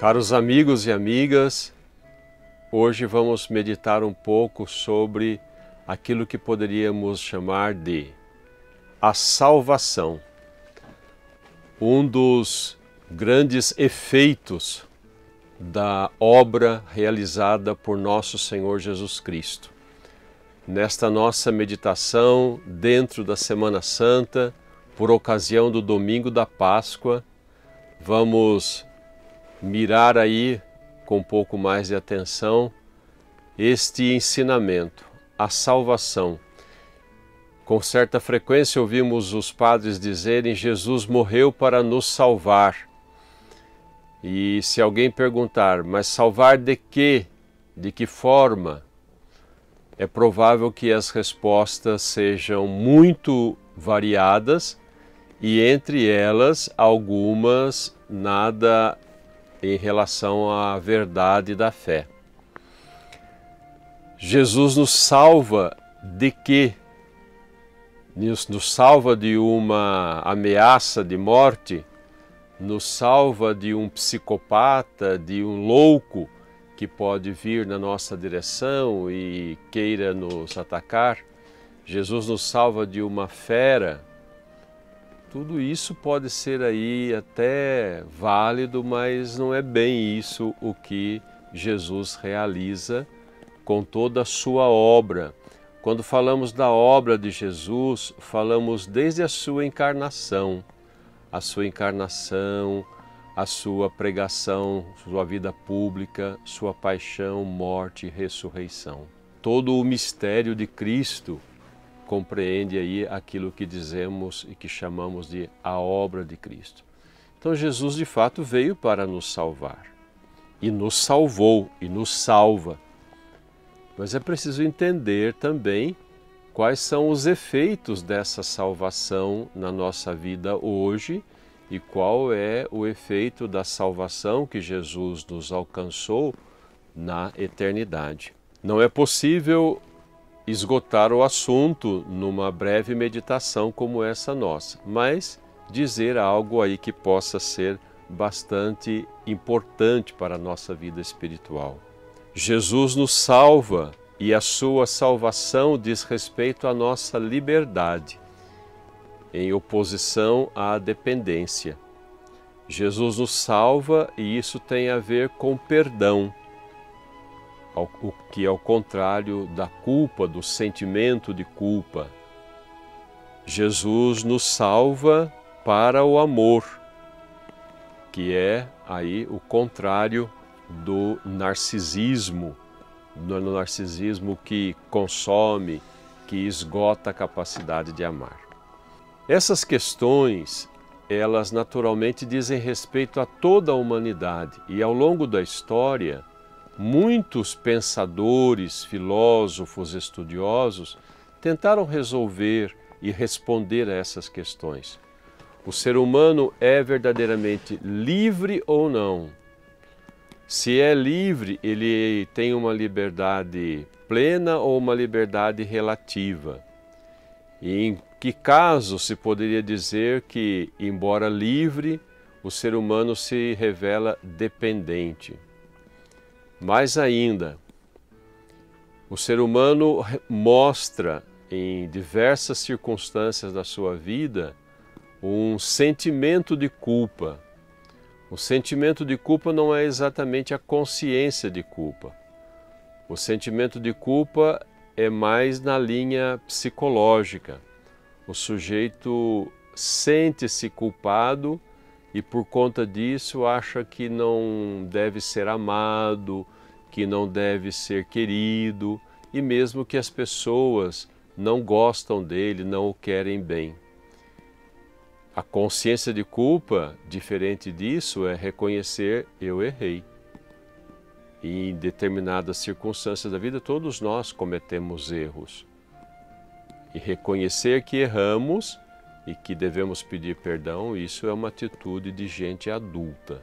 Caros amigos e amigas, hoje vamos meditar um pouco sobre aquilo que poderíamos chamar de a salvação. Um dos grandes efeitos da obra realizada por nosso Senhor Jesus Cristo. Nesta nossa meditação, dentro da Semana Santa, por ocasião do domingo da Páscoa, vamos mirar aí com um pouco mais de atenção este ensinamento, a salvação. Com certa frequência ouvimos os padres dizerem: Jesus morreu para nos salvar. E se alguém perguntar, mas salvar de quê? De que forma? É provável que as respostas sejam muito variadas e entre elas algumas nada em relação à verdade da fé. Jesus nos salva de quê? Nos salva de uma ameaça de morte? Nos salva de um psicopata, de um louco que pode vir na nossa direção e queira nos atacar? Jesus nos salva de uma fera? Tudo isso pode ser aí até válido, mas não é bem isso o que Jesus realiza com toda a sua obra. Quando falamos da obra de Jesus, falamos desde a sua encarnação, a sua pregação, sua vida pública, sua paixão, morte e ressurreição. Todo o mistério de Cristo compreende aí aquilo que dizemos e que chamamos de a obra de Cristo. Então Jesus de fato veio para nos salvar e nos salvou e nos salva. Mas é preciso entender também quais são os efeitos dessa salvação na nossa vida hoje e qual é o efeito da salvação que Jesus nos alcançou na eternidade. Não é possível esgotar o assunto numa breve meditação como essa nossa, mas dizer algo aí que possa ser bastante importante para a nossa vida espiritual. Jesus nos salva e a sua salvação diz respeito à nossa liberdade, em oposição à dependência. Jesus nos salva e isso tem a ver com perdão, o que é ao contrário da culpa, do sentimento de culpa. Jesus nos salva para o amor, que é aí o contrário do narcisismo, no narcisismo que consome, que esgota a capacidade de amar. Essas questões, elas naturalmente dizem respeito a toda a humanidade e ao longo da história, muitos pensadores, filósofos, estudiosos tentaram resolver e responder a essas questões. O ser humano é verdadeiramente livre ou não? Se é livre, ele tem uma liberdade plena ou uma liberdade relativa? E em que caso se poderia dizer que, embora livre, o ser humano se revela dependente? Mais ainda, o ser humano mostra em diversas circunstâncias da sua vida um sentimento de culpa. O sentimento de culpa não é exatamente a consciência de culpa. O sentimento de culpa é mais na linha psicológica. O sujeito sente-se culpado e por conta disso acha que não deve ser amado, que não deve ser querido e mesmo que as pessoas não gostam dele, não o querem bem. A consciência de culpa, diferente disso, é reconhecer: eu errei. E em determinadas circunstâncias da vida, todos nós cometemos erros. E reconhecer que erramos e que devemos pedir perdão, isso é uma atitude de gente adulta.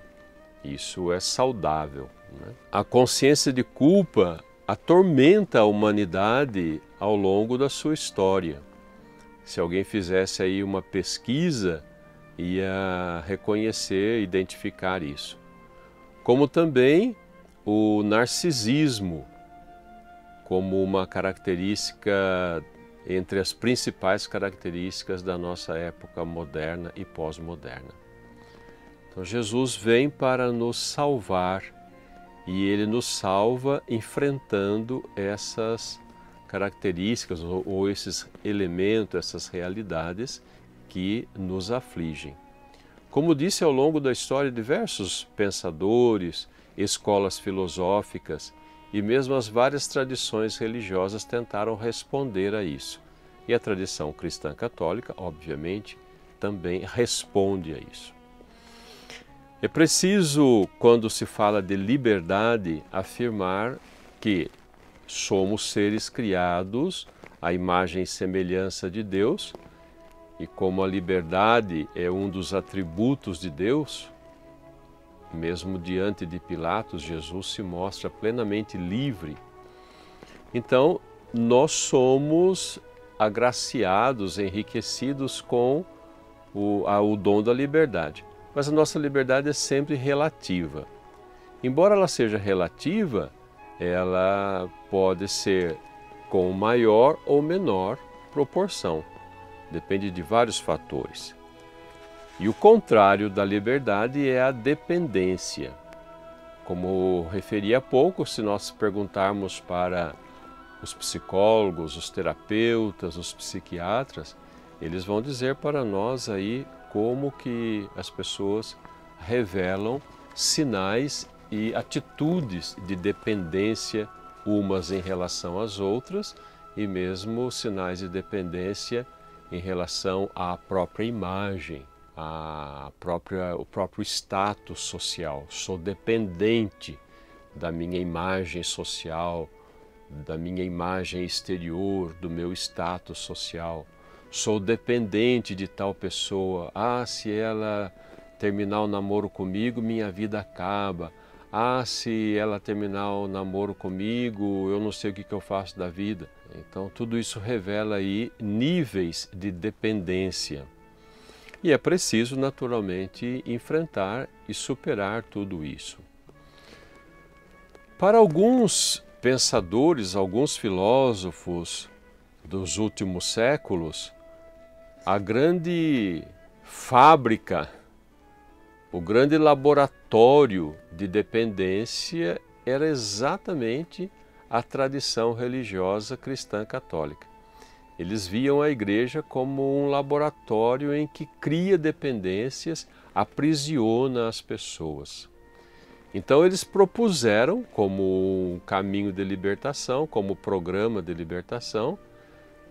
Isso é saudável, né? A consciência de culpa atormenta a humanidade ao longo da sua história. Se alguém fizesse aí uma pesquisa, ia reconhecer, identificar isso. como também o narcisismo, como uma característica entre as principais características da nossa época moderna e pós-moderna. Então Jesus vem para nos salvar e Ele nos salva enfrentando essas características ou esses elementos, essas realidades que nos afligem. Como disse, ao longo da história, diversos pensadores, escolas filosóficas e mesmo as várias tradições religiosas tentaram responder a isso. E a tradição cristã católica, obviamente, também responde a isso. É preciso, quando se fala de liberdade, afirmar que somos seres criados à imagem e semelhança de Deus, e como a liberdade é um dos atributos de Deus, mesmo diante de Pilatos, Jesus se mostra plenamente livre. Então, nós somos agraciados, enriquecidos com o dom da liberdade. Mas a nossa liberdade é sempre relativa. Embora ela seja relativa, ela pode ser com maior ou menor proporção. Depende de vários fatores. E o contrário da liberdade é a dependência. Como referi há pouco, se nós perguntarmos para os psicólogos, os terapeutas, os psiquiatras, eles vão dizer para nós aí como que as pessoas revelam sinais e atitudes de dependência umas em relação às outras e mesmo sinais de dependência em relação à própria imagem, o próprio status social. Sou dependente da minha imagem social, da minha imagem exterior, do meu status social. Sou dependente de tal pessoa. Se ela terminar o namoro comigo, minha vida acaba. Se ela terminar o namoro comigo, eu não sei o que eu faço da vida. Então, tudo isso revela aí níveis de dependência. E é preciso, naturalmente, enfrentar e superar tudo isso. Para alguns pensadores, alguns filósofos dos últimos séculos, a grande fábrica, o grande laboratório de dependência era exatamente a tradição religiosa cristã católica. Eles viam a igreja como um laboratório em que cria dependências, aprisiona as pessoas. Então eles propuseram como um caminho de libertação, como programa de libertação,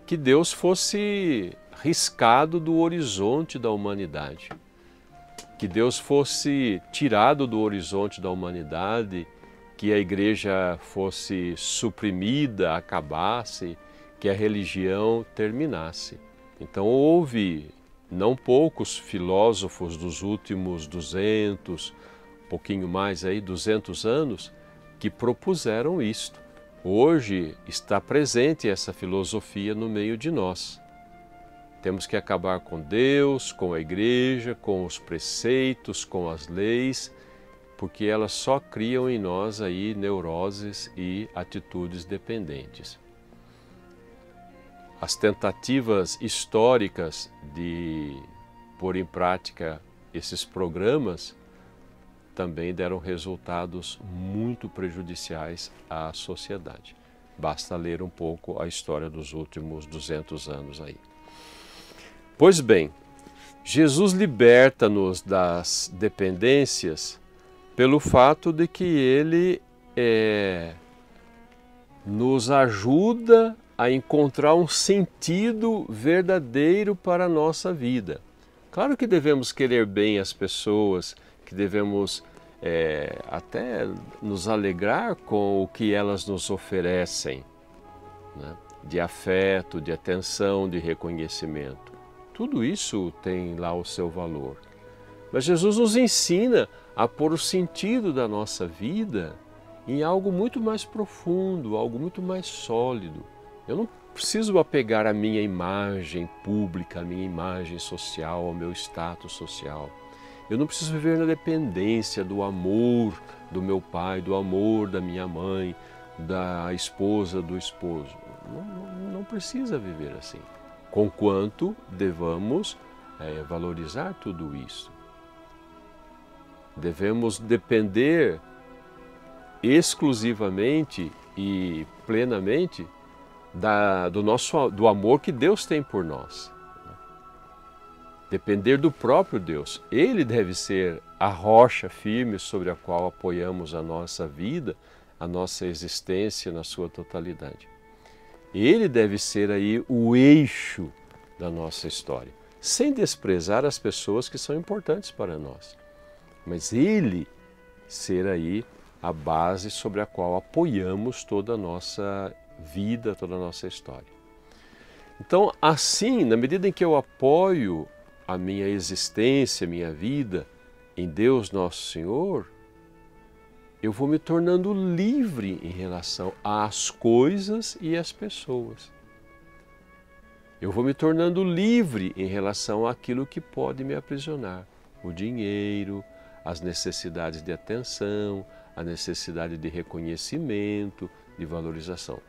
que Deus fosse riscado do horizonte da humanidade, que Deus fosse tirado do horizonte da humanidade, que a igreja fosse suprimida, acabasse, que a religião terminasse. Então houve não poucos filósofos dos últimos 200, pouquinho mais aí, 200 anos, que propuseram isto. Hoje está presente essa filosofia no meio de nós. Temos que acabar com Deus, com a igreja, com os preceitos, com as leis, porque elas só criam em nós aí neuroses e atitudes dependentes. As tentativas históricas de pôr em prática esses programas também deram resultados muito prejudiciais à sociedade. Basta ler um pouco a história dos últimos 200 anos aí. Pois bem, Jesus liberta-nos das dependências pelo fato de que Ele nos ajuda a encontrar um sentido verdadeiro para a nossa vida. Claro que devemos querer bem as pessoas, que devemos até nos alegrar com o que elas nos oferecem, né? De afeto, de atenção, de reconhecimento. Tudo isso tem lá o seu valor. Mas Jesus nos ensina a pôr o sentido da nossa vida em algo muito mais profundo, algo muito mais sólido. Eu não preciso apegar à minha imagem pública, à minha imagem social, ao meu status social. Eu não preciso viver na dependência do amor do meu pai, do amor da minha mãe, da esposa, do esposo. Não precisa viver assim. Conquanto devamos valorizar tudo isso. Devemos depender exclusivamente e plenamente do amor que Deus tem por nós. Depender do próprio Deus. Ele deve ser a rocha firme sobre a qual apoiamos a nossa vida, a nossa existência na sua totalidade. Ele deve ser aí o eixo da nossa história, sem desprezar as pessoas que são importantes para nós. Mas ele ser aí a base sobre a qual apoiamos toda a nossa vida, toda a nossa história. Então, assim, na medida em que eu apoio a minha existência, a minha vida em Deus Nosso Senhor, eu vou me tornando livre em relação às coisas e às pessoas. Eu vou me tornando livre em relação àquilo que pode me aprisionar. O dinheiro, as necessidades de atenção, a necessidade de reconhecimento, de valorização.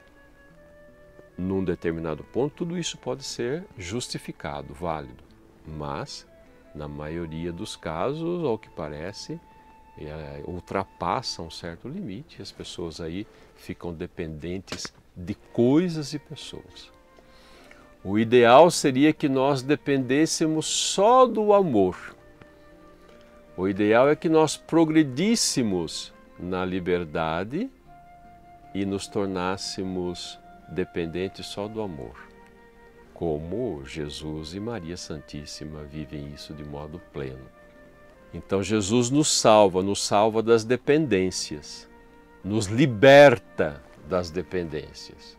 Num determinado ponto, tudo isso pode ser justificado, válido. Mas, na maioria dos casos, ao que parece, ultrapassa um certo limite. As pessoas aí ficam dependentes de coisas e pessoas. O ideal seria que nós dependêssemos só do amor. O ideal é que nós progredíssemos na liberdade e nos tornássemos dependentes só do amor. Como Jesus e Maria Santíssima vivem isso de modo pleno. Então Jesus nos salva das dependências, nos liberta das dependências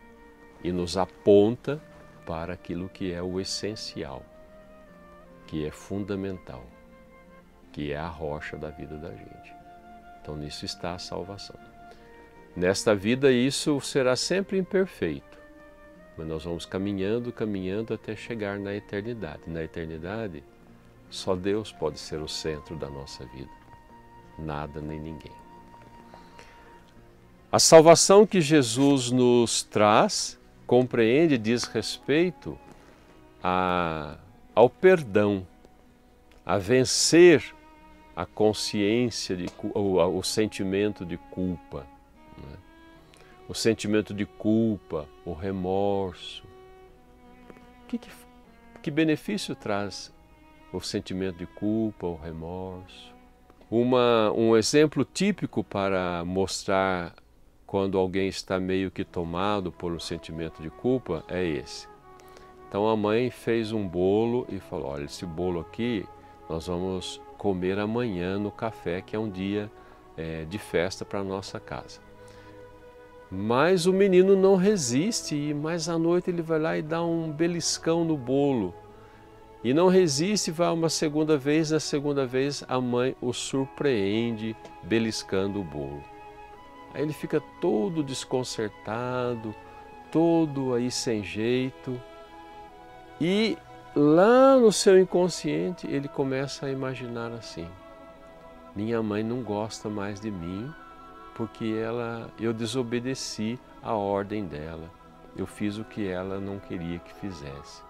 e nos aponta para aquilo que é o essencial, que é fundamental, que é a rocha da vida da gente. Então nisso está a salvação. Nesta vida isso será sempre imperfeito, mas nós vamos caminhando até chegar na eternidade. Na eternidade, só Deus pode ser o centro da nossa vida, nada nem ninguém. A salvação que Jesus nos traz compreende e diz respeito ao perdão, a vencer a consciência, o sentimento de culpa. Né? O sentimento de culpa, o remorso. Que benefício traz o sentimento de culpa, o remorso? Um exemplo típico para mostrar quando alguém está meio que tomado por um sentimento de culpa é esse. Então a mãe fez um bolo e falou, olha, esse bolo aqui nós vamos comer amanhã no café, que é um dia de festa para a nossa casa. Mas o menino não resiste, e mais à noite ele vai lá e dá um beliscão no bolo. E não resiste, vai uma segunda vez, na segunda vez a mãe o surpreende beliscando o bolo. Aí ele fica todo desconcertado, todo aí sem jeito. E lá no seu inconsciente ele começa a imaginar assim, minha mãe não gosta mais de mim porque eu desobedeci a ordem dela, eu fiz o que ela não queria que fizesse.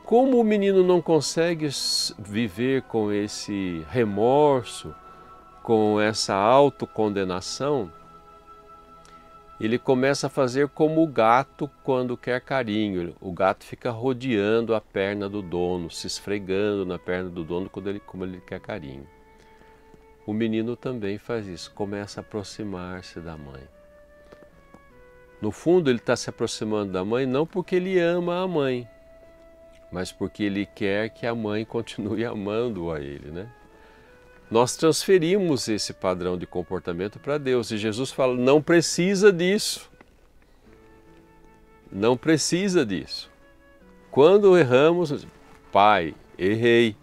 Como o menino não consegue viver com esse remorso, com essa autocondenação, ele começa a fazer como o gato quando quer carinho. O gato fica rodeando a perna do dono, se esfregando na perna do dono como ele quer carinho. O menino também faz isso, começa a aproximar-se da mãe. No fundo, ele está se aproximando da mãe não porque ele ama a mãe, mas porque ele quer que a mãe continue amando a ele, né? Nós transferimos esse padrão de comportamento para Deus e Jesus fala, não precisa disso. Não precisa disso. Quando erramos, Pai, errei.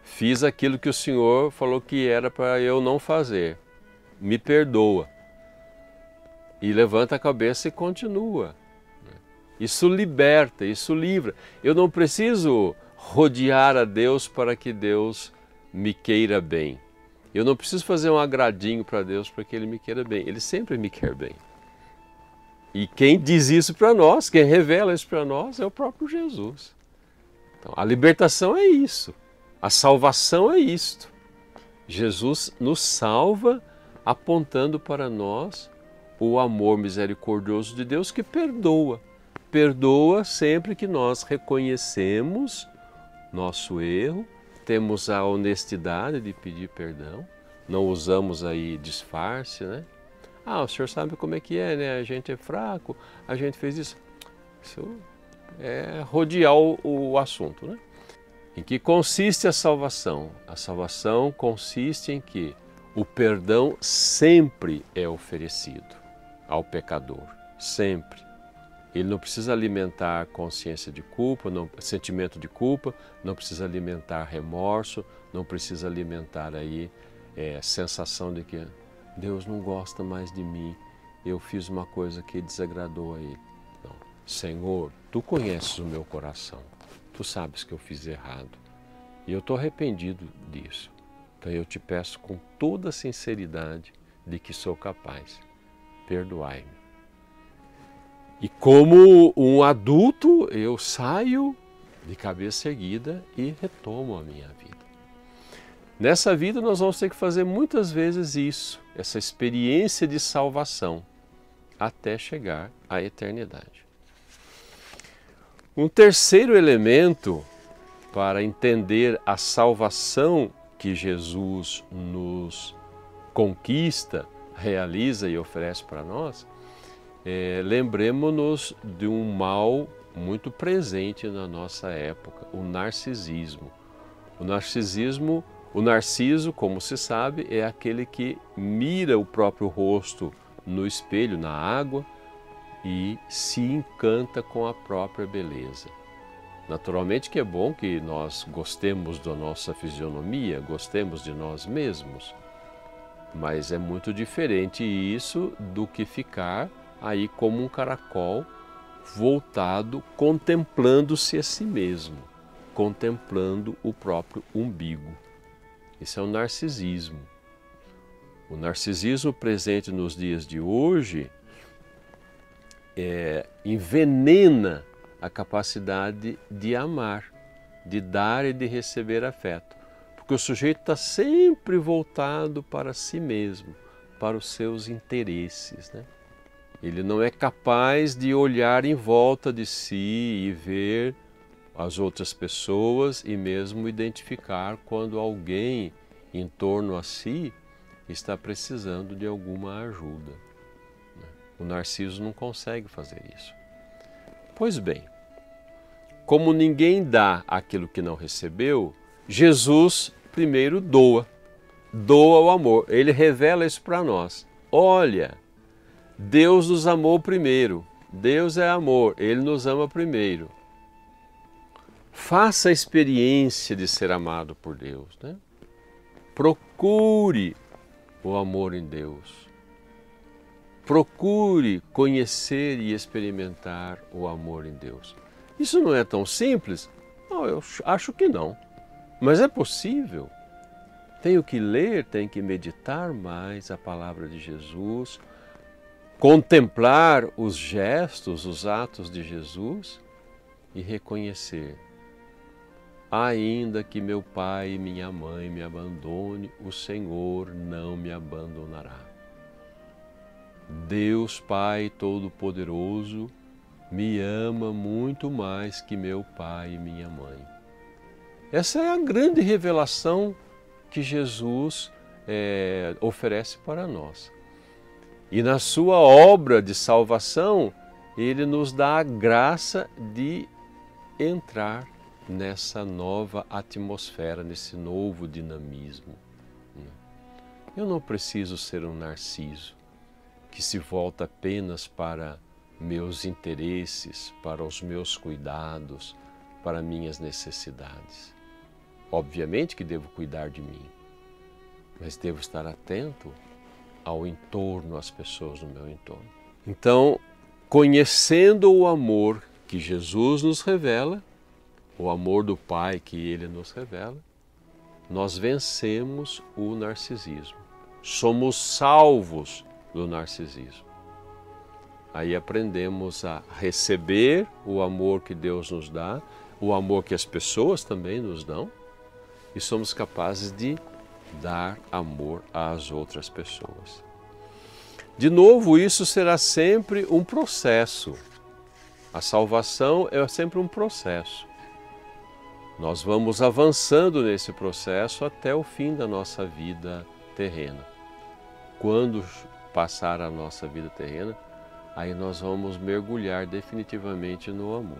Fiz aquilo que o Senhor falou que era para eu não fazer. Me perdoa. E levanta a cabeça e continua. Isso liberta, isso livra. Eu não preciso rodear a Deus para que Deus me queira bem. Eu não preciso fazer um agradinho para Deus para que Ele me queira bem. Ele sempre me quer bem. E quem diz isso para nós, quem revela isso para nós é o próprio Jesus. Então, a libertação é isso. A salvação é isto. Jesus nos salva apontando para nós o amor misericordioso de Deus que perdoa. Perdoa sempre que nós reconhecemos nosso erro, temos a honestidade de pedir perdão, não usamos aí disfarce, né? Ah, o senhor sabe como é que é, né? A gente é fraco, a gente fez isso. Isso é rodear o assunto, né? Em que consiste a salvação? A salvação consiste em que o perdão sempre é oferecido ao pecador, sempre. Ele não precisa alimentar consciência de culpa, sentimento de culpa, não precisa alimentar remorso, não precisa alimentar aí sensação de que Deus não gosta mais de mim, eu fiz uma coisa que desagradou a Ele. Não. Senhor, Tu conheces o meu coração, Tu sabes que eu fiz errado e eu estou arrependido disso. Então eu te peço com toda a sinceridade de que sou capaz, perdoai-me. E como um adulto, eu saio de cabeça erguida e retomo a minha vida. Nessa vida nós vamos ter que fazer muitas vezes isso, essa experiência de salvação, até chegar à eternidade. Um terceiro elemento para entender a salvação que Jesus nos conquista, realiza e oferece para nós, lembremos-nos de um mal muito presente na nossa época, o narcisismo. O narciso, como se sabe, é aquele que mira o próprio rosto no espelho, na água, e se encanta com a própria beleza. Naturalmente que é bom que nós gostemos da nossa fisionomia, gostemos de nós mesmos, mas é muito diferente isso do que ficar aí como um caracol voltado, contemplando-se a si mesmo, contemplando o próprio umbigo. Esse é o narcisismo. O narcisismo presente nos dias de hoje envenena a capacidade de amar, de dar e de receber afeto. Porque o sujeito está sempre voltado para si mesmo, para os seus interesses, né? Ele não é capaz de olhar em volta de si e ver as outras pessoas e mesmo identificar quando alguém em torno a si está precisando de alguma ajuda. O narciso não consegue fazer isso. Pois bem, como ninguém dá aquilo que não recebeu, Jesus primeiro doa o amor. Ele revela isso para nós. Olha, Deus nos amou primeiro. Deus é amor, Ele nos ama primeiro. Faça a experiência de ser amado por Deus, né? Procure o amor em Deus. Procure conhecer e experimentar o amor em Deus. Isso não é tão simples? Não, eu acho que não. Mas é possível. Tenho que ler, tenho que meditar mais a palavra de Jesus, contemplar os gestos, os atos de Jesus e reconhecer. Ainda que meu pai e minha mãe me abandone, o Senhor não me abandonará. Deus Pai Todo-Poderoso me ama muito mais que meu pai e minha mãe. Essa é a grande revelação que Jesus oferece para nós. E na sua obra de salvação, Ele nos dá a graça de entrar nessa nova atmosfera, nesse novo dinamismo. Eu não preciso ser um narciso que se volta apenas para meus interesses, para os meus cuidados, para minhas necessidades. Obviamente que devo cuidar de mim, mas devo estar atento ao entorno, às pessoas no meu entorno. Então, conhecendo o amor que Jesus nos revela, o amor do Pai que Ele nos revela, nós vencemos o narcisismo. Somos salvos do narcisismo. Aí aprendemos a receber o amor que Deus nos dá, o amor que as pessoas também nos dão, e somos capazes de dar amor às outras pessoas. De novo, isso será sempre um processo. A salvação é sempre um processo. Nós vamos avançando nesse processo até o fim da nossa vida terrena. Quando passar a nossa vida terrena, aí nós vamos mergulhar definitivamente no amor.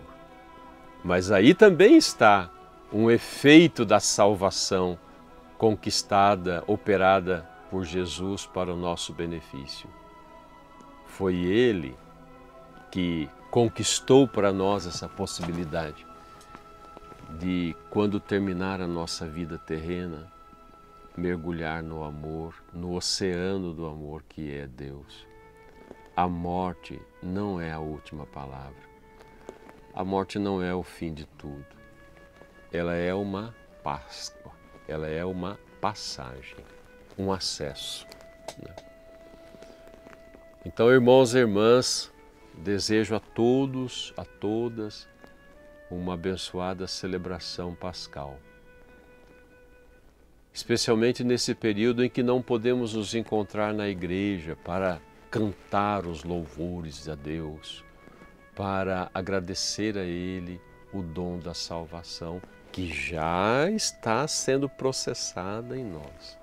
Mas aí também está um efeito da salvação conquistada, operada por Jesus para o nosso benefício. Foi Ele que conquistou para nós essa possibilidade de, quando terminar a nossa vida terrena, mergulhar no amor, no oceano do amor que é Deus. A morte não é a última palavra. A morte não é o fim de tudo. Ela é uma Páscoa, ela é uma passagem, um acesso, né? Então, irmãos e irmãs, desejo a todos, a todas, uma abençoada celebração pascal. Especialmente nesse período em que não podemos nos encontrar na igreja para cantar os louvores a Deus, para agradecer a Ele o dom da salvação que já está sendo processada em nós.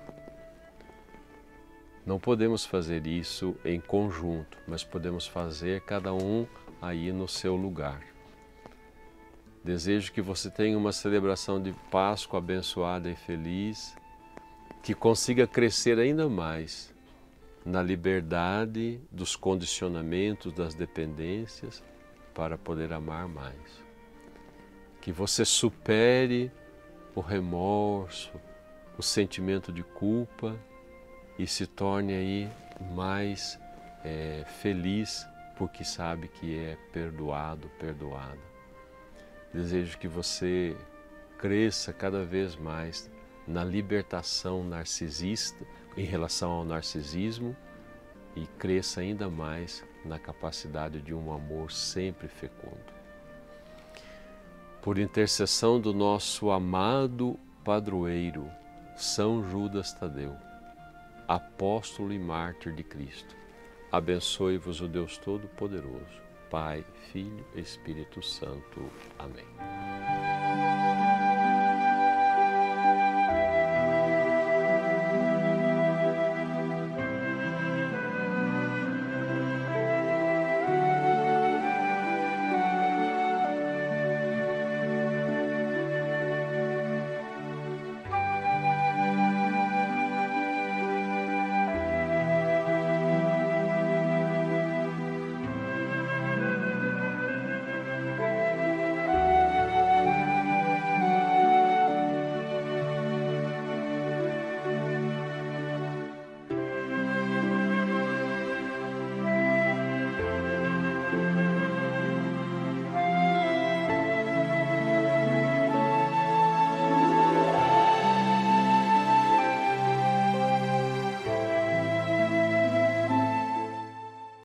Não podemos fazer isso em conjunto, mas podemos fazer cada um aí no seu lugar. Desejo que você tenha uma celebração de Páscoa abençoada e feliz, que consiga crescer ainda mais na liberdade dos condicionamentos, das dependências, para poder amar mais. Que você supere o remorso, o sentimento de culpa e se torne aí mais feliz, porque sabe que é perdoado, perdoada. Desejo que você cresça cada vez mais na libertação narcisista em relação ao narcisismo e cresça ainda mais na capacidade de um amor sempre fecundo. Por intercessão do nosso amado padroeiro, São Judas Tadeu, apóstolo e mártir de Cristo, abençoe-vos o Deus Todo-Poderoso, Pai, Filho e Espírito Santo. Amém.